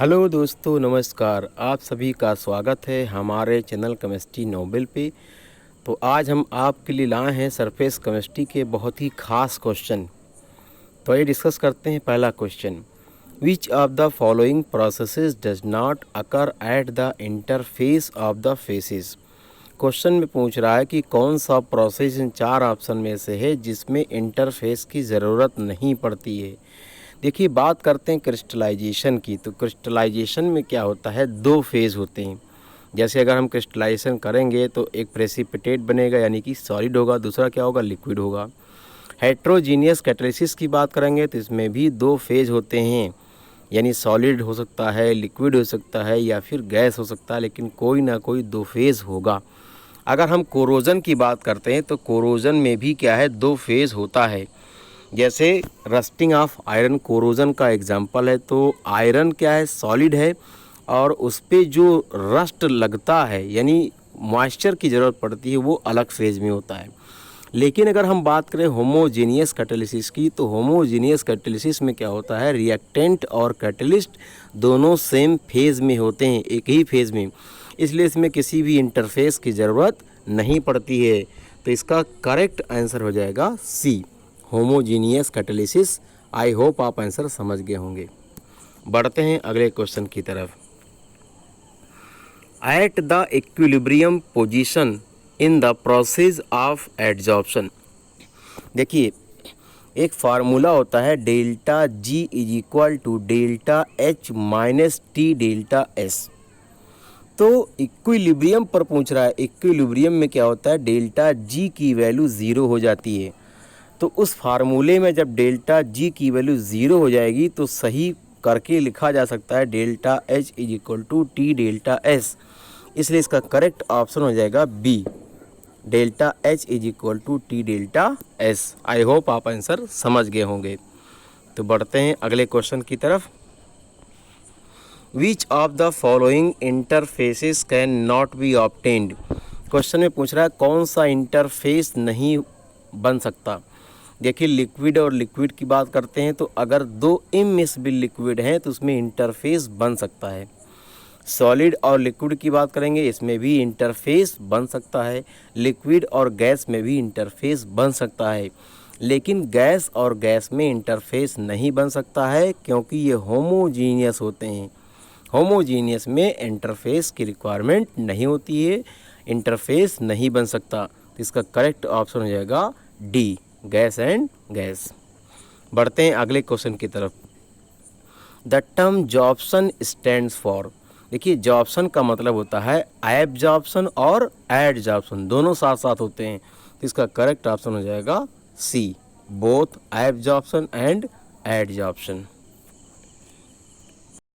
Hello दोस्तों, नमस्कार। आप सभी का स्वागत है हमारे चैनल केमिस्ट्री नोबेल पे। तो आज हम आपके लिए लाए हैं सरफेस केमिस्ट्री के बहुत ही खास क्वेश्चन। तो ये डिस्कस करते हैं। पहला question, which of the following processes does not occur at the interface of the faces. Question में पूछ रहा है कि कौन सा प्रोसेस इन चार ऑप्शन में से है जिसमें इंटरफेस की ज़रूरत नहीं पड़ती है। देखिए, बात करते हैं क्रिस्टलाइजेशन की। तो क्रिस्टलाइजेशन में क्या होता है, दो फेज़ होते हैं। जैसे अगर हम क्रिस्टलाइजेशन करेंगे तो एक प्रेसिपिटेट बनेगा यानी कि सॉलिड होगा, दूसरा क्या होगा, लिक्विड होगा। हेट्रोजीनियस कैटालिसिस की बात करेंगे तो इसमें भी दो फेज़ होते हैं, यानी सॉलिड हो सकता है, लिक्विड हो सकता है या फिर गैस हो सकता है, लेकिन कोई ना कोई दो फेज़ होगा। अगर हम कोरोजन की बात करते हैं तो कोरोजन में भी क्या है, दो फेज़ होता है। जैसे रस्टिंग ऑफ आयरन कोरोजन का एग्जांपल है। तो आयरन क्या है, सॉलिड है और उस पे जो रस्ट लगता है यानी मॉइस्चर की ज़रूरत पड़ती है वो अलग फेज़ में होता है। लेकिन अगर हम बात करें होमोजीनियस कैटालिसिस की, तो होमोजीनियस कैटालिसिस में क्या होता है, रिएक्टेंट और कैटलिस्ट दोनों सेम फेज़ में होते हैं, एक ही फेज़ में, इसलिए इसमें किसी भी इंटरफेस की ज़रूरत नहीं पड़ती है। तो इसका करेक्ट आंसर हो जाएगा C, homogeneous catalysis. I hope आप आंसर समझ गए होंगे। बढ़ते हैं अगले क्वेश्चन की तरफ। At the equilibrium position in the process of adsorption. देखिए, एक फार्मूला होता है delta G is equal to delta H minus T delta S. तो इक्विलिब्रियम पर पूछ रहा है, इक्विलिब्रियम में क्या होता है, डेल्टा जी की वैल्यू ज़ीरो हो जाती है। तो उस फार्मूले में जब डेल्टा जी की वैल्यू ज़ीरो हो जाएगी तो सही करके लिखा जा सकता है delta H is equal to T delta S. इसलिए इसका करेक्ट ऑप्शन हो जाएगा B, delta H is equal to T delta S. I hope आप आंसर समझ गए होंगे। तो बढ़ते हैं अगले क्वेश्चन की तरफ। Which of the following interfaces can not be obtained. Question में पूछ रहा है कौन सा इंटरफेस नहीं बन सकता। देखिए, लिक्विड और लिक्विड की बात करते हैं तो अगर दो इमिसिबल लिक्विड हैं तो उसमें इंटरफेस बन सकता है। सॉलिड और लिक्विड की बात करेंगे, इसमें भी इंटरफेस बन सकता है। लिक्विड और गैस में भी इंटरफेस बन सकता है। लेकिन गैस और गैस में इंटरफेस नहीं बन सकता है क्योंकि ये होमोजीनियस होते हैं। होमोजीनियस में इंटरफेस की रिक्वायरमेंट नहीं होती है, इंटरफेस नहीं बन सकता। तो इसका करेक्ट ऑप्शन हो जाएगा डी, गैस एंड गैस। बढ़ते हैं अगले क्वेश्चन की तरफ। The term Jobson stands for. देखिए, जॉब्सन का मतलब होता है एब्जॉर्प्शन और एडजॉर्प्शन, दोनों साथ साथ होते हैं। तो इसका करेक्ट ऑप्शन हो जाएगा C, both absorption and adsorption.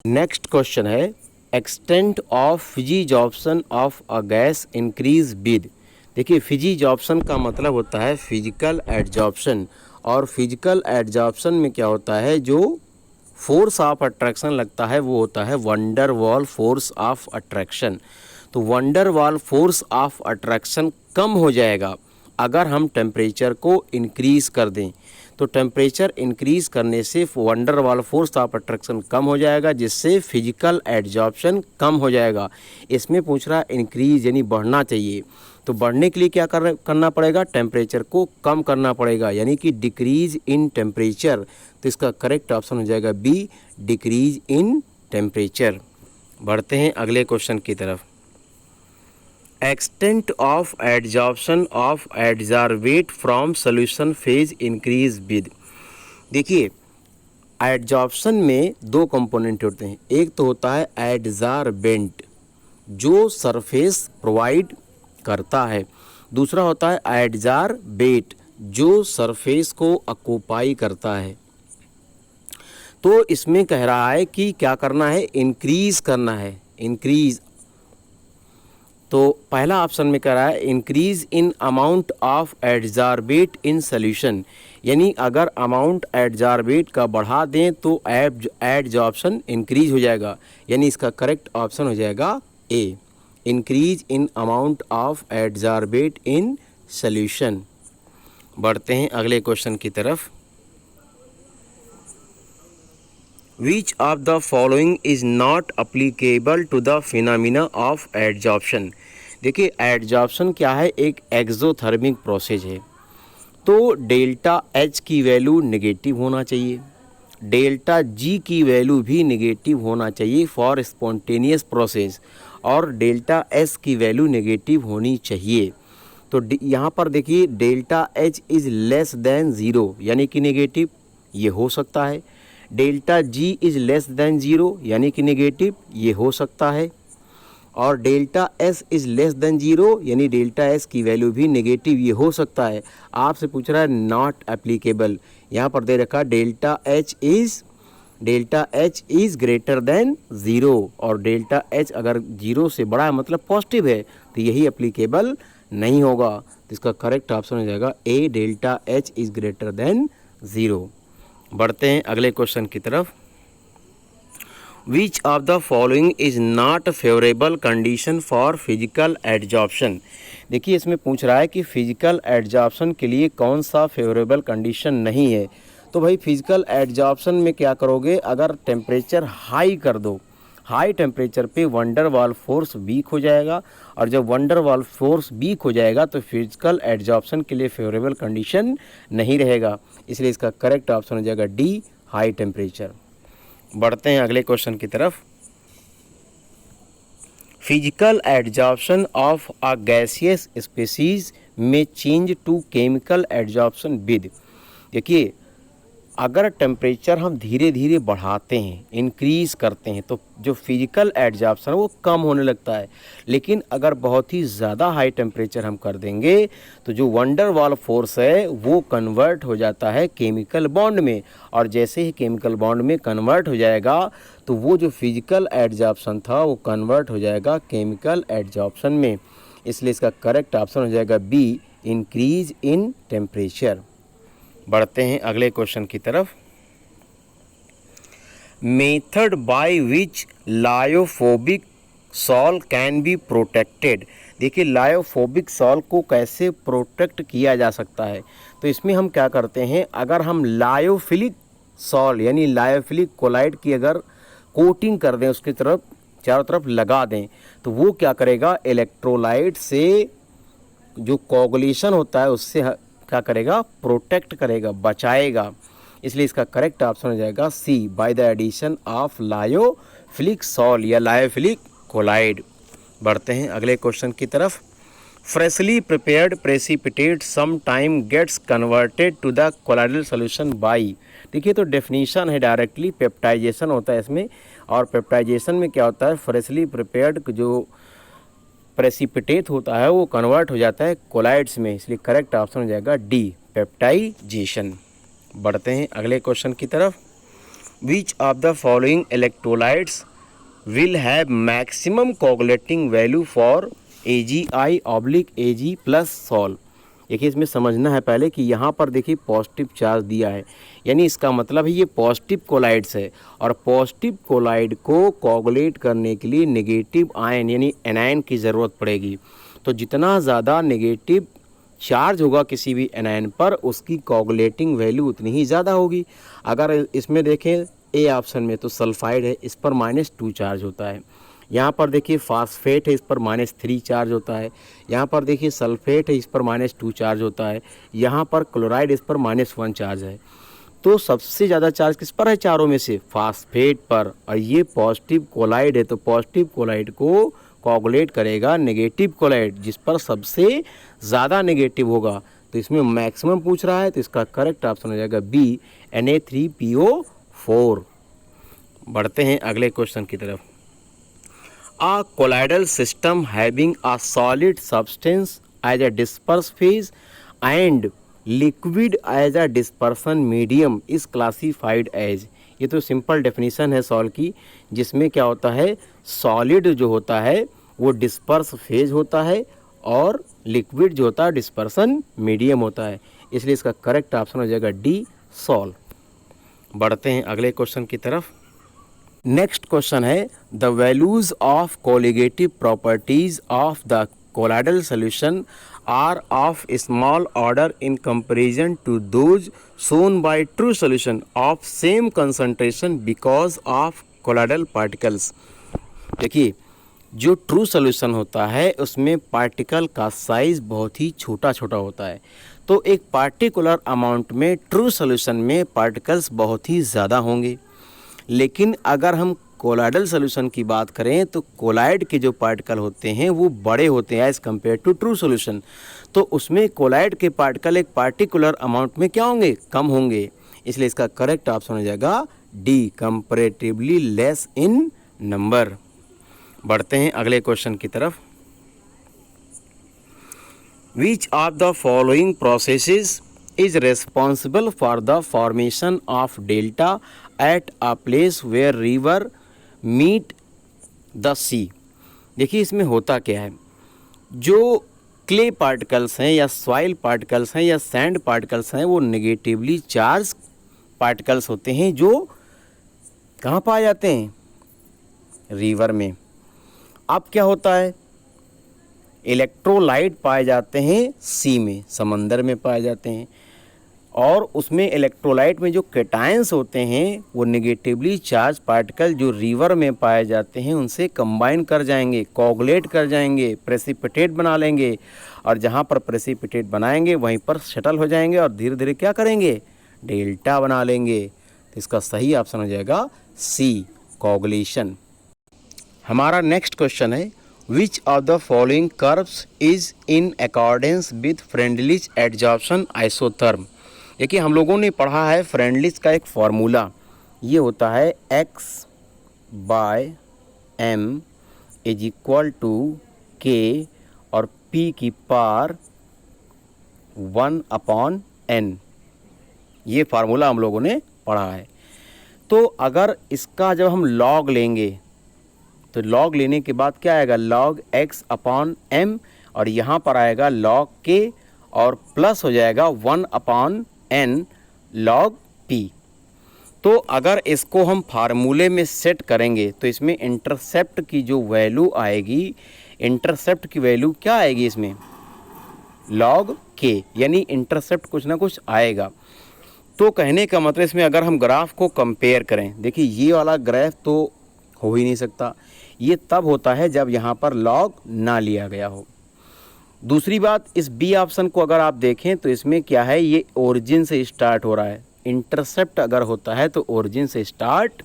Next question है, extent of physisorption of a gas increase with. देखिए, फिजिजॉर्प्शन का मतलब होता है फिजिकल एडजॉर्प्शन, और फिजिकल एडजॉर्प्शन में क्या होता है, जो फोर्स ऑफ अट्रैक्शन लगता है वो होता है van der Waals force of attraction. तो van der Waals force of attraction कम हो जाएगा अगर हम टेम्परेचर को इंक्रीज़ कर दें। तो टेम्परेचर इंक्रीज़ करने से van der Waals force of attraction कम हो जाएगा, जिससे फिजिकल एडजॉर्प्शन कम हो जाएगा। इसमें पूछ रहा है इंक्रीज यानी बढ़ना चाहिए। तो बढ़ने के लिए क्या करना पड़ेगा, टेम्परेचर को कम करना पड़ेगा, यानी कि डिक्रीज इन टेम्परेचर। तो इसका करेक्ट ऑप्शन हो जाएगा बी, डिक्रीज इन टेम्परेचर। बढ़ते हैं अगले क्वेश्चन की तरफ। Extent of adsorption of adsorbate from solution phase increase with. देखिए, एडजॉर्प्शन में दो कंपोनेंट होते हैं। एक तो होता है एडजॉर्बेंट जो सरफेस प्रोवाइड करता है, दूसरा होता है एडजॉर्बेट जो सरफेस को ऑक्यूपाई करता है। तो इसमें कह रहा है कि क्या करना है, इंक्रीज करना है, इंक्रीज। तो पहला ऑप्शन में कह रहा है increase in amount of adsorbate in solution, यानी अगर अमाउंट एडजॉर्बेट का बढ़ा दें तो एडजॉर्प्शन इंक्रीज हो जाएगा, यानी इसका करेक्ट ऑप्शन हो जाएगा A, increase in amount of adsorbate in solution. बढ़ते हैं अगले क्वेश्चन की तरफ। Which of the following is not applicable to the phenomena of adsorption. देखिए एडजॉर्प्शन क्या है, एक एक्सोथर्मिक प्रोसेस है। तो डेल्टा एच की वैल्यू नेगेटिव होना चाहिए, डेल्टा जी की वैल्यू भी नेगेटिव होना चाहिए फॉर स्पॉन्टेनियस प्रोसेस, और डेल्टा एस की वैल्यू नेगेटिव होनी चाहिए। तो यहाँ पर देखिए delta H is less than zero यानी कि नेगेटिव, ये हो सकता है। Delta ji is less than zero यानी कि नेगेटिव, ये हो सकता है। और delta S is less than zero यानी डेल्टा एस की वैल्यू भी नेगेटिव, ये हो सकता है। आपसे पूछ रहा है नॉट एप्लीकेबल, यहाँ पर दे रखा delta H is greater than zero, और डेल्टा एच अगर ज़ीरो से बड़ा है मतलब पॉजिटिव है, तो यही एप्लीकेबल नहीं होगा। तो इसका करेक्ट ऑप्शन हो जाएगा A, delta H is greater than zero. बढ़ते हैं अगले क्वेश्चन की तरफ। Which of the following is not favourable condition for physical adsorption. देखिए इसमें पूछ रहा है कि फिजिकल एडजॉर्प्शन के लिए कौन सा फेवरेबल कंडीशन नहीं है। तो भाई फिजिकल एडजॉर्प्शन में क्या करोगे, अगर टेम्परेचर हाई कर दो, हाई टेम्परेचर पे वंडर वाल फोर्स वीक हो जाएगा, और जब वंडर वाल फोर्स वीक हो जाएगा तो फिजिकल एडजॉर्प्शन के लिए फेवरेबल कंडीशन नहीं रहेगा। इसलिए इसका करेक्ट ऑप्शन हो जाएगा डी, हाई टेम्परेचर। बढ़ते हैं अगले क्वेश्चन की तरफ। Physical adsorption of a gaseous species may change to chemical adsorption with. देखिए अगर टेम्परेचर हम धीरे धीरे बढ़ाते हैं, इंक्रीज़ करते हैं, तो जो फिजिकल एडजॉर्प्शन वो कम होने लगता है। लेकिन अगर बहुत ही ज़्यादा हाई टेम्परेचर हम कर देंगे तो जो वंडर वाल फोर्स है वो कन्वर्ट हो जाता है केमिकल बॉन्ड में, और जैसे ही केमिकल बॉन्ड में कन्वर्ट हो जाएगा तो वो जो फिजिकल एडजॉर्प्शन था वो कन्वर्ट हो जाएगा केमिकल एडजॉर्प्शन में। इसलिए इसका करेक्ट ऑप्शन हो जाएगा बी, इंक्रीज इन टेम्परेचर। बढ़ते हैं अगले क्वेश्चन की तरफ। Method by which lyophobic sol can be protected. देखिए लायोफोबिक सॉल को कैसे प्रोटेक्ट किया जा सकता है। तो इसमें हम क्या करते हैं, अगर हम लायोफिलिक सॉल यानी लायोफिलिक कोलाइड की अगर कोटिंग कर दें, उसकी तरफ चारों तरफ लगा दें, तो वो क्या करेगा, इलेक्ट्रोलाइट से जो कोगुलेशन होता है उससे क्या करेगा, प्रोटेक्ट करेगा, बचाएगा। इसलिए इसका करेक्ट ऑप्शन हो जाएगा C, by the addition of lyophilic sol या लायोफिलिक कोलाइड। बढ़ते हैं अगले क्वेश्चन की तरफ। Freshly prepared precipitate sometimes gets converted to the colloidal solution by. देखिए तो डेफिनेशन है, डायरेक्टली पेप्टाइजेशन होता है इसमें, और पेप्टाइजेशन में क्या होता है, फ्रेशली प्रिपेयर्ड जो प्रेसिपिटेट होता है वो कन्वर्ट हो जाता है कोलाइड्स में। इसलिए करेक्ट ऑप्शन हो जाएगा डी, पेप्टाइजेशन। बढ़ते हैं अगले क्वेश्चन की तरफ। Which of the following electrolytes will have maximum coagulating value for AgI/Ag plus sol. देखिए इसमें समझना है पहले कि यहाँ पर देखिए पॉजिटिव चार्ज दिया है, यानी इसका मतलब है ये पॉजिटिव कोलाइड्स है, और पॉजिटिव कोलाइड को कोगुलेट करने के लिए नेगेटिव आयन यानी एनायन की ज़रूरत पड़ेगी। तो जितना ज़्यादा नेगेटिव चार्ज होगा किसी भी एनायन पर, उसकी कोगुलेटिंग वैल्यू उतनी ही ज़्यादा होगी। अगर इसमें देखें ए ऑप्शन में तो सल्फाइड है, इस पर -2 चार्ज होता है। यहाँ पर देखिए फास्फेट है, इस पर -3 चार्ज होता है। यहाँ पर देखिए सल्फेट है, इस पर -2 चार्ज होता है। यहाँ पर क्लोराइड, इस पर -1 चार्ज है। तो सबसे ज़्यादा चार्ज किस पर है चारों में से, फास्फेट पर, और ये पॉजिटिव कोलाइड है। तो पॉजिटिव कोलाइड को कोगुलेट करेगा नेगेटिव कोलाइड, जिस पर सबसे ज़्यादा नेगेटिव होगा। तो इसमें मैक्सिमम पूछ रहा है, तो इसका करेक्ट ऑप्शन हो जाएगा बी, Na3PO4। बढ़ते हैं अगले क्वेश्चन की तरफ। A colloidal system having a solid substance as a disperse phase and liquid as a dispersion medium is classified as। ये तो सिंपल डेफिनेशन है सॉल्व की, जिसमें क्या होता है, सॉलिड जो होता है वो डिस्पर्स फेज होता है, और लिक्विड जो होता है डिस्पर्सन मीडियम होता है। इसलिए इसका करेक्ट ऑप्शन हो जाएगा डी, सॉल्व। बढ़ते हैं अगले क्वेश्चन की तरफ। नेक्स्ट क्वेश्चन है the values of colligative properties of the colloidal solution are of small order in comparison to those shown by true solution of same concentration because of colloidal particles। देखिए, जो true solution होता है उसमें particle का size बहुत ही छोटा छोटा होता है, तो एक पार्टिकुलर अमाउंट में ट्रू सॉल्यूशन में पार्टिकल्स बहुत ही ज़्यादा होंगे। लेकिन अगर हम कोलाइडल सॉल्यूशन की बात करें तो कोलाइड के जो पार्टिकल होते हैं वो बड़े होते हैं as compared to true solution, तो उसमें कोलाइड के पार्टिकल एक पार्टिकुलर अमाउंट में क्या होंगे, कम होंगे। इसलिए इसका करेक्ट ऑप्शन हो जाएगा D, comparatively less in number. बढ़ते हैं अगले क्वेश्चन की तरफ। Which of the following processes is responsible for the formation of delta at a place where river meet the sea. देखिए इसमें होता क्या है, जो क्ले पार्टिकल्स हैं या सॉइल पार्टिकल्स हैं या सैंड पार्टिकल्स हैं वो नेगेटिवली चार्ज पार्टिकल्स होते हैं जो कहाँ पाए जाते हैं, रिवर में। अब क्या होता है, इलेक्ट्रोलाइट पाए जाते हैं सी में, समंदर में पाए जाते हैं, और उसमें इलेक्ट्रोलाइट में जो कैटायंस होते हैं वो नेगेटिवली चार्ज पार्टिकल जो रिवर में पाए जाते हैं उनसे कंबाइन कर जाएंगे, कोगुलेट कर जाएंगे, प्रेसिपिटेट बना लेंगे, और जहाँ पर प्रेसिपिटेट बनाएंगे वहीं पर सेटल हो जाएंगे और धीरे धीरे क्या करेंगे, डेल्टा बना लेंगे। तो इसका सही ऑप्शन हो जाएगा सी, कोगुलेशन। हमारा नेक्स्ट क्वेश्चन है, which of the following curves is in accordance with Freundlich adsorption isotherm. देखिए हम लोगों ने पढ़ा है फ्रेंडलिज का एक फार्मूला, ये होता है x by m is equal to k और p की पावर 1/n। ये फार्मूला हम लोगों ने पढ़ा है। तो अगर इसका जब हम लॉग लेंगे तो लॉग लेने के बाद क्या आएगा, लॉग x/m, और यहाँ पर आएगा लॉग k और प्लस हो जाएगा 1/n लॉग p। तो अगर इसको हम फार्मूले में सेट करेंगे तो इसमें इंटरसेप्ट की जो वैल्यू आएगी, इंटरसेप्ट की वैल्यू क्या आएगी इसमें, लॉग k, यानी इंटरसेप्ट कुछ ना कुछ आएगा। तो कहने का मतलब इसमें अगर हम ग्राफ को कंपेयर करें, देखिए ये वाला ग्राफ तो हो ही नहीं सकता, ये तब होता है जब यहाँ पर लॉग ना लिया गया हो। दूसरी बात, इस बी ऑप्शन को अगर आप देखें तो इसमें क्या है, ये ओरिजिन से स्टार्ट हो रहा है। इंटरसेप्ट अगर होता है तो ओरिजिन से स्टार्ट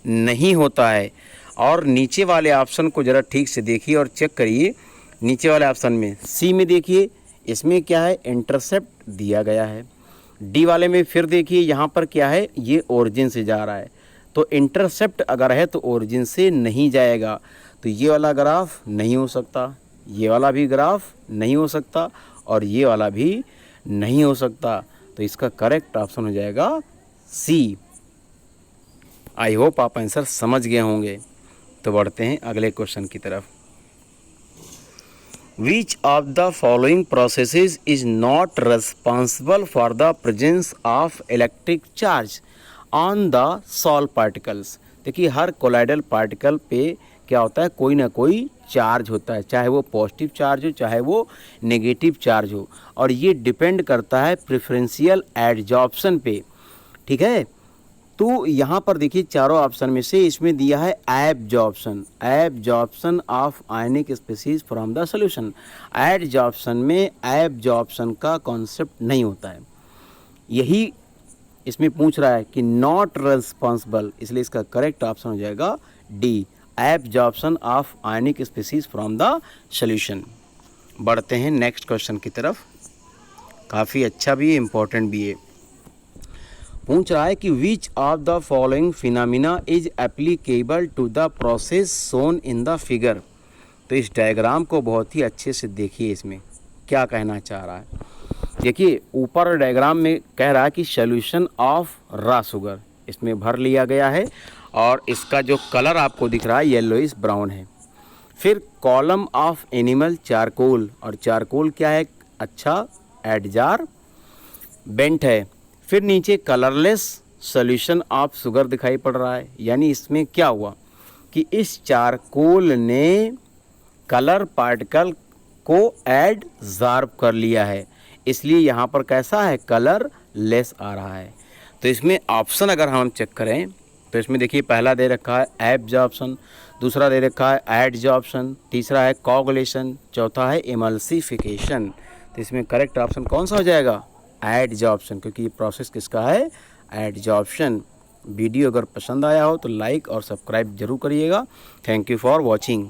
नहीं होता है। और नीचे वाले ऑप्शन को ज़रा ठीक से देखिए और चेक करिए, नीचे वाले ऑप्शन में सी में देखिए इसमें क्या है, इंटरसेप्ट दिया गया है। डी वाले में फिर देखिए यहाँ पर क्या है, ये ओरिजिन से जा रहा है, तो इंटरसेप्ट अगर है तो ओरिजिन से नहीं जाएगा, तो ये वाला ग्राफ नहीं हो सकता, ये वाला भी ग्राफ नहीं हो सकता, और ये वाला भी नहीं हो सकता। तो इसका करेक्ट ऑप्शन हो जाएगा सी। आई होप आप आंसर समझ गए होंगे। तो बढ़ते हैं अगले क्वेश्चन की तरफ। Which of the following processes is not responsible for the presence of electric charge on the Sol particles? देखिए हर कोलाइडल पार्टिकल पे क्या होता है, कोई ना कोई चार्ज होता है, चाहे वो पॉजिटिव चार्ज हो चाहे वो नेगेटिव चार्ज हो, और ये डिपेंड करता है प्रेफरेंशियल एडजॉर्प्शन पे। ठीक है, तो यहाँ पर देखिए चारों ऑप्शन में से इसमें दिया है absorption, absorption of ionic species from the solution. Adsorption में एब्जॉर्प्शन का कॉन्सेप्ट नहीं होता है, यही इसमें पूछ रहा है कि नॉट रेस्पॉन्सिबल, इसलिए इसका करेक्ट ऑप्शन हो जाएगा D, absorption of ionic species from the solution. बढ़ते हैं नेक्स्ट क्वेश्चन की तरफ, काफ़ी अच्छा भी है, इम्पोर्टेंट भी है। पूछ रहा है कि which of the following phenomena is applicable to the process shown in the figure. तो इस डायग्राम को बहुत ही अच्छे से देखिए, इसमें क्या कहना चाह रहा है। देखिए ऊपर डायग्राम में कह रहा है कि सॉल्यूशन ऑफ रॉ शुगर इसमें भर लिया गया है, और इसका जो कलर आपको दिख रहा है येलोइश ब्राउन है। फिर कॉलम ऑफ एनिमल चारकोल, और चारकोल क्या है, अच्छा एडजॉर्बेंट है। फिर नीचे कलरलेस सॉल्यूशन ऑफ शुगर दिखाई पड़ रहा है, यानी इसमें क्या हुआ कि इस चारकोल ने कलर पार्टिकल को एडज़ॉर्ब कर लिया है, इसलिए यहाँ पर कैसा है, कलर लेस आ रहा है। तो इसमें ऑप्शन अगर हम चेक करें तो इसमें देखिए पहला दे रखा है एब्जॉर्प्शन, दूसरा दे रखा है एडजॉर्प्शन, तीसरा है कोगुलेशन, चौथा है इमल्सिफिकेशन। तो इसमें करेक्ट ऑप्शन कौन सा हो जाएगा, एडजॉर्प्शन, क्योंकि ये प्रोसेस किसका है, एडजॉर्प्शन। वीडियो अगर पसंद आया हो तो लाइक और सब्सक्राइब जरूर करिएगा। Thank you for watching.